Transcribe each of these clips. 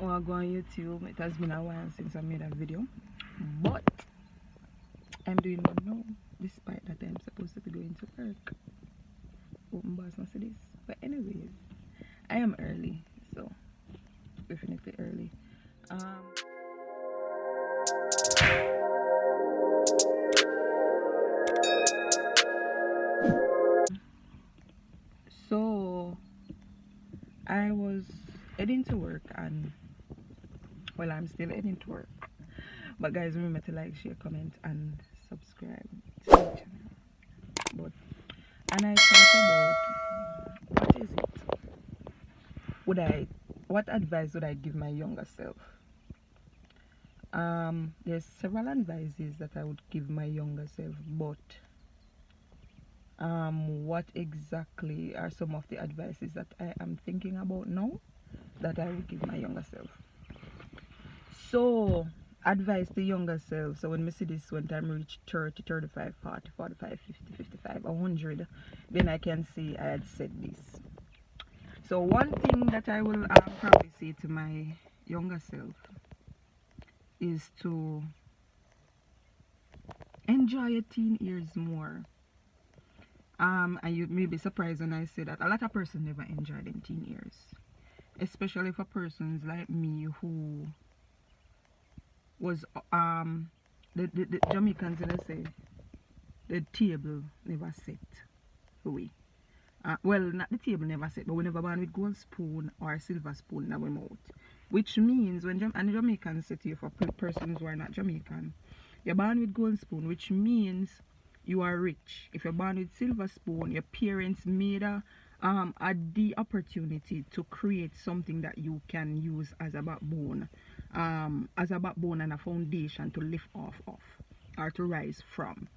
or go on YouTube. It has been a while since I made a video, but I'm doing one now, despite that I'm supposed to be going to work. Open boss must see this. But anyways, I am early, so definitely early. So I was heading to work, and well, I'm still heading to work. But guys, remember to like, share, comment, and subscribe to the channel. But and I thought about what is it? What advice would I give my younger self? There's several advices that I would give my younger self, but what exactly are some of the advices that I am thinking about now that I would give my younger self? So, advice to younger self. So when we see this, when time reach 30, 35, 40, 45, 50, 55, 100, then I can see I had said this. So one thing that I will probably say to my younger self is to enjoy your teen years more. And you may be surprised when I say that a lot of persons never enjoy them teen years, especially for persons like me who was the Jamaicans, let's say, the table never set for we. Well, not the table never set, but we never born with gold spoon or silver spoon in our mouth. Which means when and the Jamaicans say to you, for persons who are not Jamaican, you're born with gold spoon, which means you are rich. If you're born with silver spoon, your parents made the opportunity to create something that you can use as a backbone, and a foundation to lift off of or to rise from.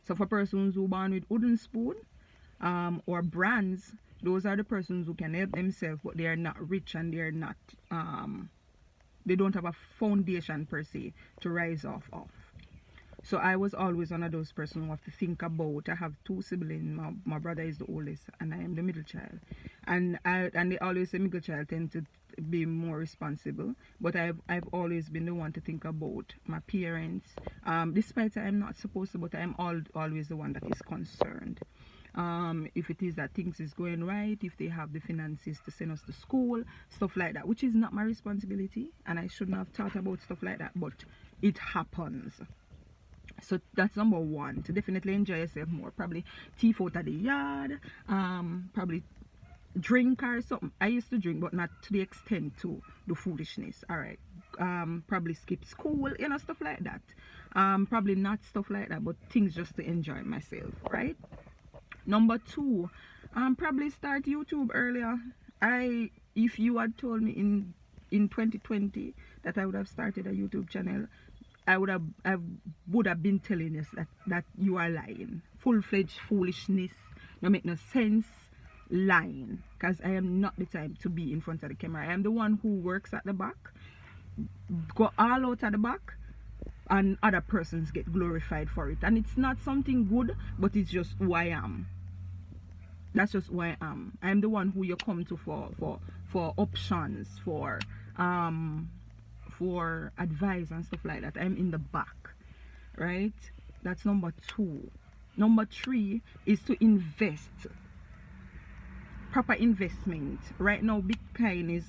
So for persons who born with wooden spoon, or brands, those are the persons who can help themselves, but they are not rich, and they are not they don't have a foundation per se to rise off of. So I was always one of those persons who have to think about. I have two siblings. My brother is the oldest, and I am the middle child. And they always say middle child tend to be more responsible. But I've always been the one to think about my parents. Despite I'm not supposed to, but I'm always the one that is concerned. If it is that things is going right, if they have the finances to send us to school, stuff like that, which is not my responsibility, and I shouldn't have thought about stuff like that, but it happens. So that's number one, to definitely enjoy yourself more. Probably thief out of the yard, probably drink or something. I used to drink, but not to the extent to do foolishness. All right, probably skip school, stuff like that. Probably not stuff like that, but things just to enjoy myself, right? Number two, probably start YouTube earlier. If you had told me in 2020 that I would have started a YouTube channel, I would have been telling us that you are lying. Full-fledged foolishness, no make no sense, lying. Because I am not the type to be in front of the camera. I am the one who works at the back, go all out at the back, and other persons get glorified for it. And it's not something good, but it's just who I am. That's just who I am. I'm the one who you come to for options, for advice and stuff like that. I'm in the back, right? That's number two. Number three is to invest. Proper investment. Right now, Bitcoin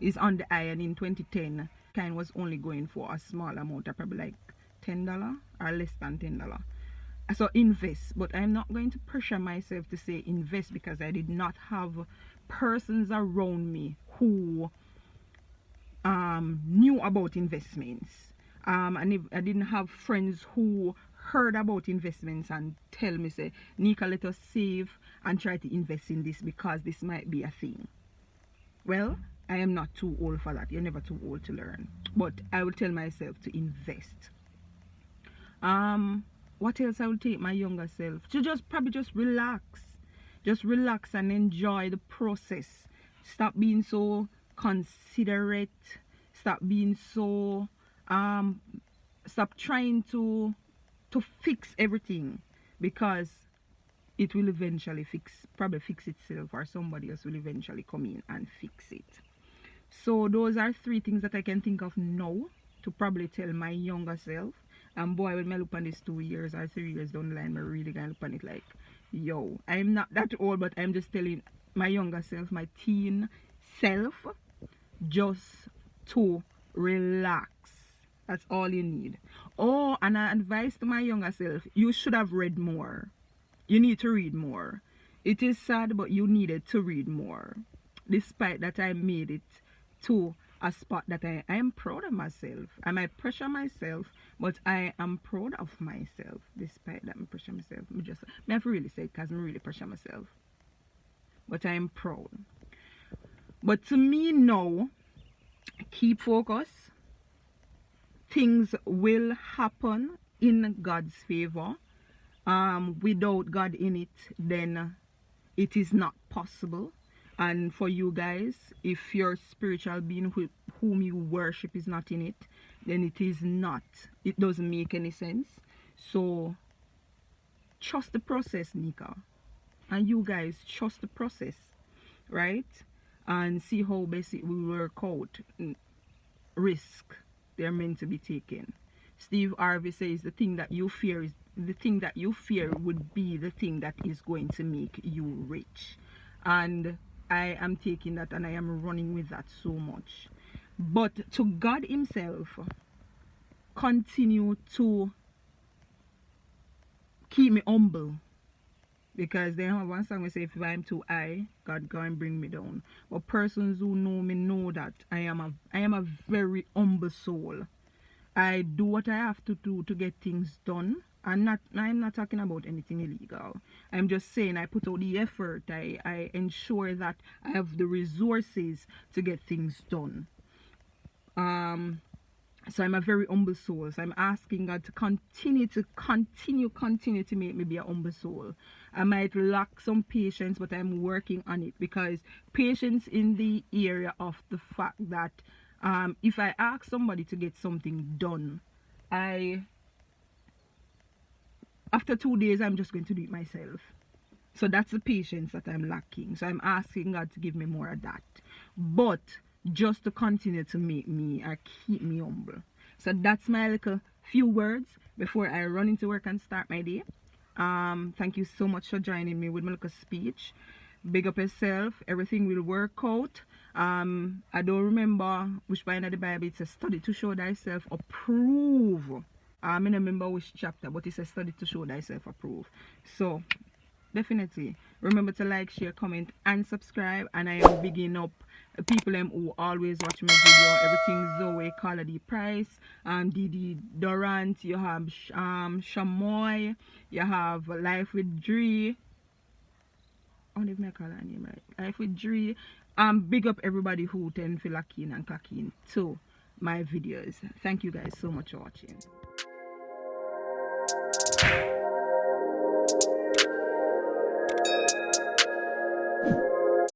is on the eye, and in 2010, Bitcoin was only going for a small amount, probably like $10 or less than $10. So invest, but I'm not going to pressure myself to say invest, because I did not have persons around me who knew about investments, and if I didn't have friends who heard about investments and tell me, say, Nika, let us save and try to invest in this because this might be a thing. Well, I am not too old for that. You're never too old to learn, but I will tell myself to invest. What else I will take my younger self to probably just relax and enjoy the process. Stop being so considerate, stop being so stop trying to fix everything, because it will eventually probably fix itself, or somebody else will eventually come in and fix it. So those are 3 things that I can think of now to probably tell my younger self. And boy, when I look on this 2 years or 3 years down the line, I really gonna look on it like, yo, I'm not that old, but I'm just telling my younger self, my teen self, just to relax. That's all you need. Oh, and an advice to my younger self, you should have read more. You need to read more. It is sad, but you needed to read more. Despite that, I made it to a spot that I am proud of myself. I might pressure myself, but I am proud of myself. Despite that, I pressure myself. I have to really say it because I really pressure myself. But I am proud. But to me now, keep focus. Things will happen in God's favor. Without God in it, then it is not possible. And for you guys, if your spiritual being whom you worship is not in it, then it is not. It doesn't make any sense. So trust the process, Nika. And you guys trust the process, right? And see how best it will work out. Risk they're meant to be taken. Steve Harvey says the thing that you fear would be the thing that is going to make you rich. And I am taking that and I am running with that so much. But to God himself, continue to keep me humble. Because they have one song we say, if I'm too high, God go and bring me down. But persons who know me know that I am a very humble soul. I do what I have to do to get things done. I'm not talking about anything illegal. I'm just saying I put out the effort. I ensure that I have the resources to get things done. So I'm a very humble soul. So I'm asking God to continue to make me be a humble soul. I might lack some patience, but I'm working on it, because patience in the area of the fact that if I ask somebody to get something done, after 2 days I'm just going to do it myself. So that's the patience that I'm lacking. So I'm asking God to give me more of that. But just to continue to make me keep me humble. So that's my little few words before I run into work and start my day. Thank you so much for joining me with my little speech. Big up yourself. Everything will work out. I don't remember which part of the Bible it says study to show thyself approved. I don't remember which chapter, but it says study to show thyself approved. So definitely remember to like, share, comment and subscribe. And I am bigging up people who always watch my video. Everything Zoe, Carla D Price, Didi Durant, you have Shamoy, you have Life with Dre. I don't even know her name right. Life with Dre. Big up everybody who tend to lock in and clock in to my videos. Thank you guys so much for watching.